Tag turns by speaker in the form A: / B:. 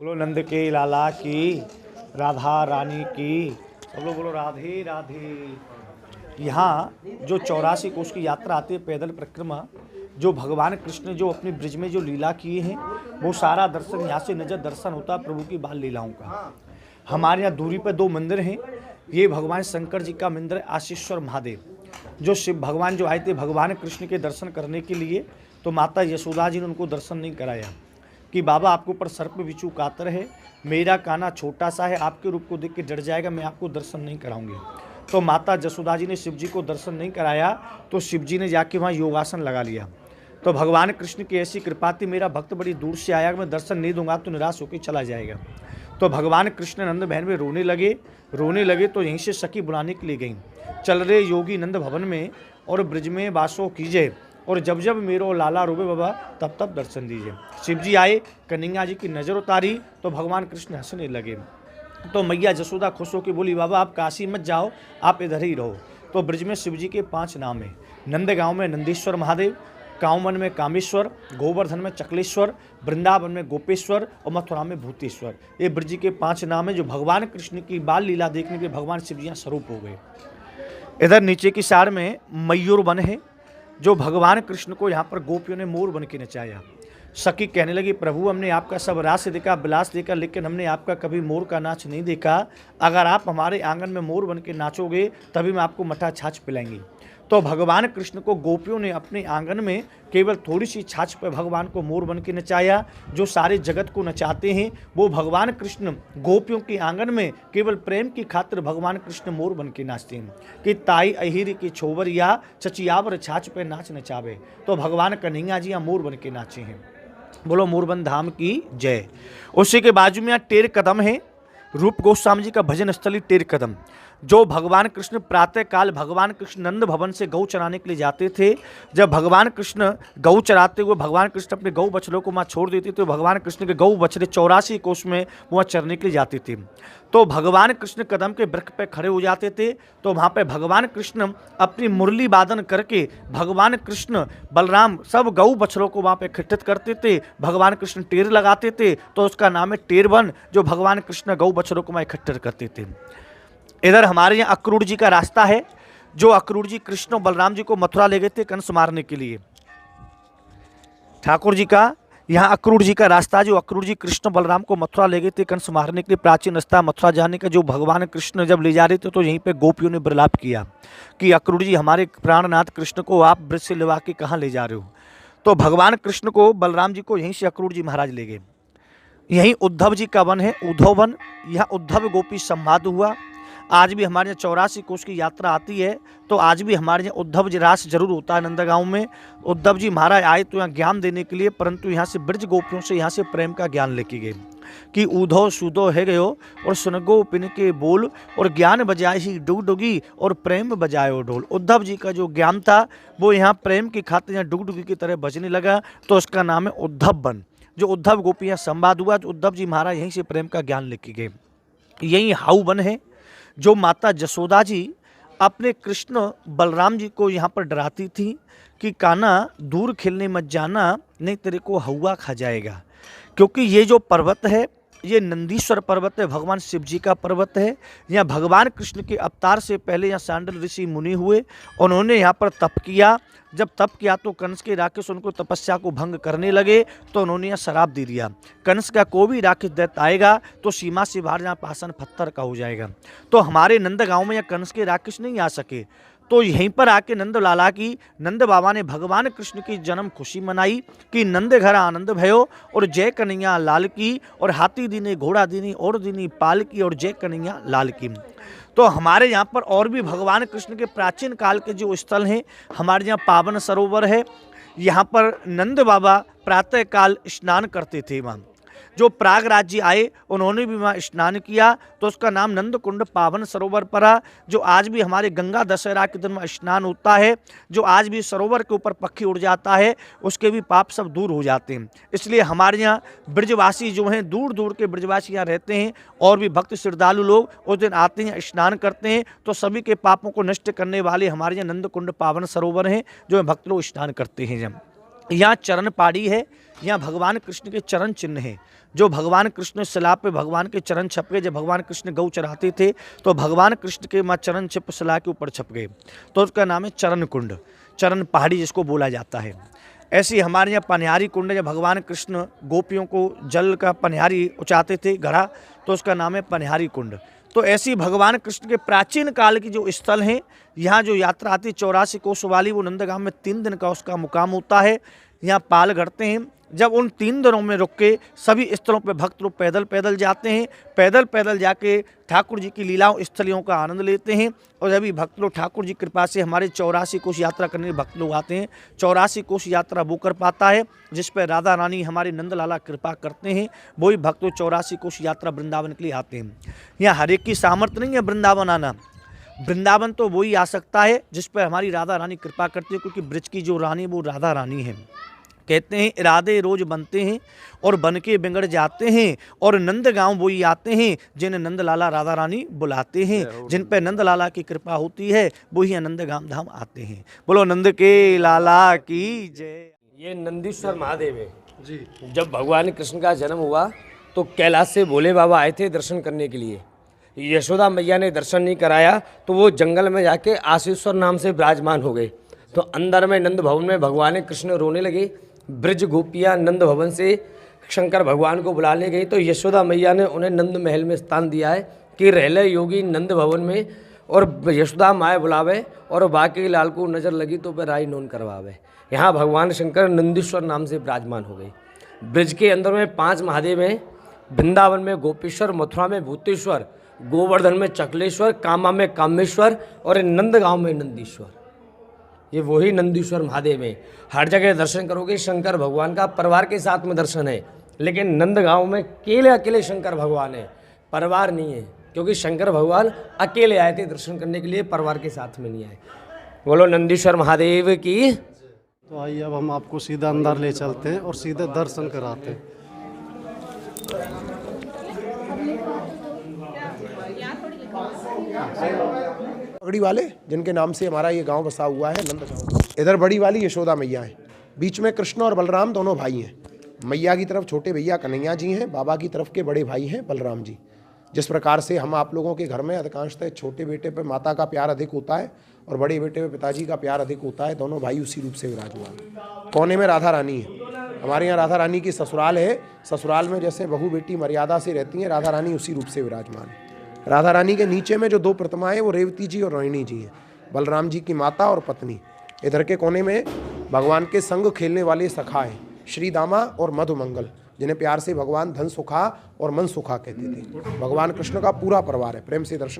A: बोलो नंद के लाला की, राधा रानी की, सब लोग बोलो राधे राधे। यहाँ जो 84 कोस की यात्रा आती है, पैदल परिक्रमा, जो भगवान कृष्ण ने जो अपने ब्रिज में जो लीला किए हैं, वो सारा दर्शन यहाँ से नजर दर्शन होता है प्रभु की बाल लीलाओं का। हमारे यहाँ दूरी पर 2 मंदिर हैं। ये भगवान शंकर जी का मंदिर है आशीश्वर महादेव, जो शिव भगवान जो आए थे भगवान कृष्ण के दर्शन करने के लिए, तो माता यशोदा जी ने उनको दर्शन नहीं कराया कि बाबा आपके ऊपर सर्प बिच्छू कातर है, मेरा काना छोटा सा है, आपके रूप को देख के डर जाएगा, मैं आपको दर्शन नहीं कराऊंगी। तो माता यशोदा जी ने शिव जी को दर्शन नहीं कराया, तो शिव जी ने जाके वहाँ योगासन लगा लिया। तो भगवान कृष्ण की ऐसी कृपा थी, मेरा भक्त बड़ी दूर से आया, मैं दर्शन नहीं दूंगा तो निराश होकर चला जाएगा। तो भगवान कृष्ण नंद बहन में रोने लगे तो यहीं से सखी बुलाने के लिए गई, चल रे योगी नंद भवन में और ब्रिज में वासो कीजिए, और जब जब मेरो लाला रोबे बाबा तब तब दर्शन दीजिए। शिव जी आए, कन्हैया जी की नज़र उतारी तो भगवान कृष्ण हंसने लगे। तो मैया जसोदा खुश होकर बोली, बाबा आप काशी मत जाओ, आप इधर ही रहो। तो ब्रिज में शिव जी के 5 नाम हैं। नंदगांव में नंदीश्वर महादेव, कांवन में कामेश्वर, गोवर्धन में चकलेश्वर, वृंदावन में गोपेश्वर और मथुरा में भूतेश्वर। ये ब्रिज के 5 नाम हैं, जो भगवान कृष्ण की बाल लीला देखने के भगवान शिव जी स्वरूप हो गए। इधर नीचे की साइड में मयूर वन है, जो भगवान कृष्ण को यहाँ पर गोपियों ने मोर बन के नचाया। सखी कहने लगी, प्रभु हमने आपका सब रास देखा, विलास देखा, लेकिन हमने आपका कभी मोर का नाच नहीं देखा। अगर आप हमारे आंगन में मोर बन के नाचोगे तभी मैं आपको मठा छाछ पिलाएंगी। तो भगवान कृष्ण को गोपियों ने अपने आंगन में केवल थोड़ी सी छाछ पर भगवान को मोर बन के नचाया। जो सारे जगत को नचाते हैं वो भगवान कृष्ण गोपियों के आंगन में केवल प्रेम की खातिर भगवान कृष्ण मोर बन के नाचते हैं कि ताई अहिर की छोवरिया चचियावर छाछ पे नाच नचावे। तो भगवान कन्हैया जी यहाँ मोर बन के नाचे हैं। बोलो मोरबन धाम की जय। उसी के बाजू में यहाँ टेर कदम है, रूप गोस्वामी जी का भजन स्थली टेर कदम। जो भगवान कृष्ण प्रातः काल भगवान कृष्ण नंद भवन से गौ चराने के लिए जाते थे। जब भगवान कृष्ण गौ चराते हुए भगवान कृष्ण अपने गौ बछड़ों को वहाँ छोड़ देते थे, तो भगवान कृष्ण के गौ बछड़े 84 कोस में वहाँ चरने के लिए जाते थे। तो भगवान कृष्ण कदम के वृक्ष पे खड़े हो जाते थे, तो वहाँ पे भगवान कृष्ण अपनी मुरली वादन करके भगवान कृष्ण बलराम सब गौ बछड़ों को वहाँ पे इकट्ठित करते थे। भगवान कृष्ण टेर लगाते थे, तो उसका नाम है टेरवन, जो भगवान कृष्ण गौ बछड़ों को वहाँ इकट्ठित करते थे। इधर हमारे यहाँ अक्रूर जी का रास्ता है, जो अक्रूर जी कृष्ण और बलराम जी को मथुरा ले गए थे कंस मारने के लिए। ठाकुर जी का यहाँ अक्रूर जी का रास्ता, जो अक्रूर जी कृष्ण बलराम को मथुरा ले गए थे कंस मारने के लिए। प्राचीन रास्ता मथुरा जाने का, जो भगवान कृष्ण जब ले जा रहे थे तो यहीं पे गोपियों ने विलाप किया कि अक्रूर जी हमारे प्राणनाथ कृष्ण को आप ब्रज से लिवा के कहाँ ले जा रहे हो। तो भगवान कृष्ण को बलराम जी को यहीं से अक्रूर जी महाराज ले गए। यहीं उद्धव जी का वन है, उद्धव वन। यहाँ उद्धव गोपी संवाद हुआ। आज भी हमारे यहाँ 84 कोस की यात्रा आती है, तो आज भी हमारे यहाँ उद्धव जी रास जरूर होता है नंदगांव में। उद्धव जी महाराज आए तो यहाँ ज्ञान देने के लिए, परंतु यहाँ से ब्रज गोपियों से यहाँ से प्रेम का ज्ञान लेके गए कि ऊधो सुधो है गयो और सुनगो पिन के बोल, और ज्ञान बजाए ही डुगडुगी और प्रेम बजायो ढोल। उद्धव जी का जो ज्ञान था वो यहाँ प्रेम की खातिर यहाँ डुगडुगी की तरह बजने लगा, तो उसका नाम है उद्धव वन। जो उद्धव गोपी यहाँ संवाद हुआ, तो उद्धव जी महाराज यहीं से प्रेम का ज्ञान लेके गए। यही हाउ वन है, जो माता जसोदा जी अपने कृष्ण बलराम जी को यहाँ पर डराती थी कि काना दूर खेलने मत जाना, नहीं तेरे को हवा खा जाएगा। क्योंकि ये जो पर्वत है ये नंदीश्वर पर्वत है, भगवान शिव जी का पर्वत है। यहाँ भगवान कृष्ण के अवतार से पहले यहाँ सांडल ऋषि मुनि हुए, उन्होंने यहाँ पर तप किया। जब तप किया तो कंस के राक्षस उनको तपस्या को भंग करने लगे, तो उन्होंने यहाँ शराब दे दिया, कंस का कोई भी राक्षस दैत्य आएगा तो सीमा से बाहर यहाँ पाषाण पत्थर का हो जाएगा। तो हमारे नंदगांव में यहाँ कंस के राक्षस नहीं आ सके, तो यहीं पर आके नंद लाला की नंद बाबा ने भगवान कृष्ण की जन्म खुशी मनाई कि नंद घर आनंद भयो और जय कन्हैया लाल की, और हाथी दीने घोड़ा दीनी और दीनी पाल की, और जय कन्हैया लाल की। तो हमारे यहाँ पर और भी भगवान कृष्ण के प्राचीन काल के जो स्थल हैं, हमारे यहाँ पावन सरोवर है। यहाँ पर नंद बाबा प्रातः काल स्नान करते थे। वहाँ जो प्रयागराज जी आए उन्होंने भी वहाँ स्नान किया, तो उसका नाम नंद कुंड पावन सरोवर पड़ा। जो आज भी हमारे गंगा दशहरा के दिन में स्नान होता है, जो आज भी सरोवर के ऊपर पक्षी उड़ जाता है, उसके भी पाप सब दूर हो जाते हैं। इसलिए हमारे यहाँ ब्रजवासी जो हैं, दूर दूर के ब्रजवासी यहाँ रहते हैं, और भी भक्त श्रद्धालु लोग उस दिन आते हैं, स्नान करते हैं, तो सभी के पापों को नष्ट करने वाले हमारे यहाँ नंद कुंड पावन सरोवर हैं, जो भक्त लोग स्नान करते हैं। जब यहाँ चरण पाड़ी है, यहाँ भगवान कृष्ण के चरण चिन्ह हैं। जो भगवान कृष्ण सलाब पे भगवान के चरण छप गए, जब भगवान कृष्ण गौ चराते थे तो भगवान कृष्ण के माँ चरण छिप सलाह के ऊपर छप गए, तो उसका नाम है चरण कुंड, चरण पहाड़ी जिसको बोला जाता है। ऐसी हमारे यहाँ पनिहारी कुंड है, जब भगवान कृष्ण गोपियों को जल का पनिहारी उचाते थे घड़ा, तो उसका नाम है पनिहारी कुंड। तो ऐसी भगवान कृष्ण के प्राचीन काल की जो स्थल हैं, यहाँ जो यात्रा आती है 84 कोस वाली, वो नंदगांव में 3 दिन का उसका मुकाम होता है। यहाँ पाल घटते हैं। जब उन 3 दिनों में रुक के सभी स्थलों पे भक्त लोग पैदल पैदल जाते हैं, पैदल पैदल जाके ठाकुर जी की लीलाओं स्थलियों का आनंद लेते हैं। और जब भी भक्त लोग ठाकुर जी की कृपा से हमारे 84 कोस यात्रा करने भक्त लोग आते हैं, 84 कोस यात्रा वो कर पाता है जिस पर राधा रानी हमारे नंदलाला कृपा करते हैं, वही भक्त लोग 84 कोस यात्रा वृंदावन के लिए आते हैं। यहाँ हर एक की सामर्थ्य नहीं है वृंदावन आना, वृंदावन तो वही आ सकता है जिस पर हमारी राधा रानी कृपा करती है, क्योंकि ब्रज की जो रानी वो राधा रानी है। कहते हैं इरादे रोज बनते हैं और बन के बिगड़ जाते हैं, और नंदगांव वही आते हैं जिन्हें नंदलाला राधा रानी बुलाते हैं। जिन पे नंदलाला की कृपा होती है वही नंदगांव धाम आते हैं। बोलो नंद के लाला की जय।
B: ये नंदीश्वर महादेव है जी। जब भगवान कृष्ण का जन्म हुआ तो कैलाश से भोले बाबा आए थे दर्शन करने के लिए। यशोदा मैया ने दर्शन नहीं कराया तो वो जंगल में जाके आशीश्वर नाम से विराजमान हो गए। तो अंदर में नंद भवन में भगवान कृष्ण रोने लगे। ब्रज गोपियाँ नंद भवन से शंकर भगवान को बुलाने गई तो यशोदा मैया ने उन्हें नंद महल में स्थान दिया है कि रहले योगी नंद भवन में, और यशोदा माए बुलावे और बाकी लाल को नज़र लगी तो वह राय नोन करवावे। यहाँ भगवान शंकर नंदीश्वर नाम से विराजमान हो गए। ब्रज के अंदर में 5 महादेव हैं। वृंदावन में गोपेश्वर, मथुरा में भूतेश्वर, गोवर्धन में चकलेश्वर, कामा में कामेश्वर और नंदगांव में नंदीश्वर। ये वही नंदीश्वर महादेव है। हर जगह दर्शन करोगे शंकर भगवान का परिवार के साथ में दर्शन है, लेकिन नंदगांव में अकेले अकेले शंकर भगवान है, परिवार नहीं है, क्योंकि शंकर भगवान अकेले आए थे दर्शन करने के लिए, परिवार के साथ में नहीं आए। बोलो नंदीश्वर महादेव की।
C: तो आइए अब हम आपको सीधा अंदर ले चलते हैं और सीधे दर्शन कराते हैं।
D: पगड़ी वाले जिनके नाम से हमारा ये गांव बसा हुआ है नंदगांव। इधर बड़ी वाली यशोदा मैया है, बीच में कृष्ण और बलराम दोनों भाई हैं। मैया की तरफ छोटे भैया कन्हैया जी हैं, बाबा की तरफ के बड़े भाई हैं बलराम जी। जिस प्रकार से हम आप लोगों के घर में अधिकांशतः छोटे बेटे पे माता का प्यार अधिक होता है और बड़े बेटे पे पिताजी का प्यार अधिक होता है, दोनों भाई उसी रूप से विराजमान। कोने में राधा रानी है। हमारे यहाँ राधा रानी की ससुराल है। ससुराल में जैसे बहू बेटी मर्यादा से रहती हैं, राधा रानी उसी रूप से विराजमान है। राधा रानी के नीचे में जो 2 प्रतिमाएं वो रेवती जी और रोहिणी जी हैं, बलराम जी की माता और पत्नी। इधर के कोने में भगवान के संग खेलने वाले सखा हैं, श्री दामा और मधुमंगल, जिन्हें प्यार से भगवान धन सुखा और मन सुखा कहते थे। भगवान कृष्ण का पूरा परिवार है। प्रेम से दर्शन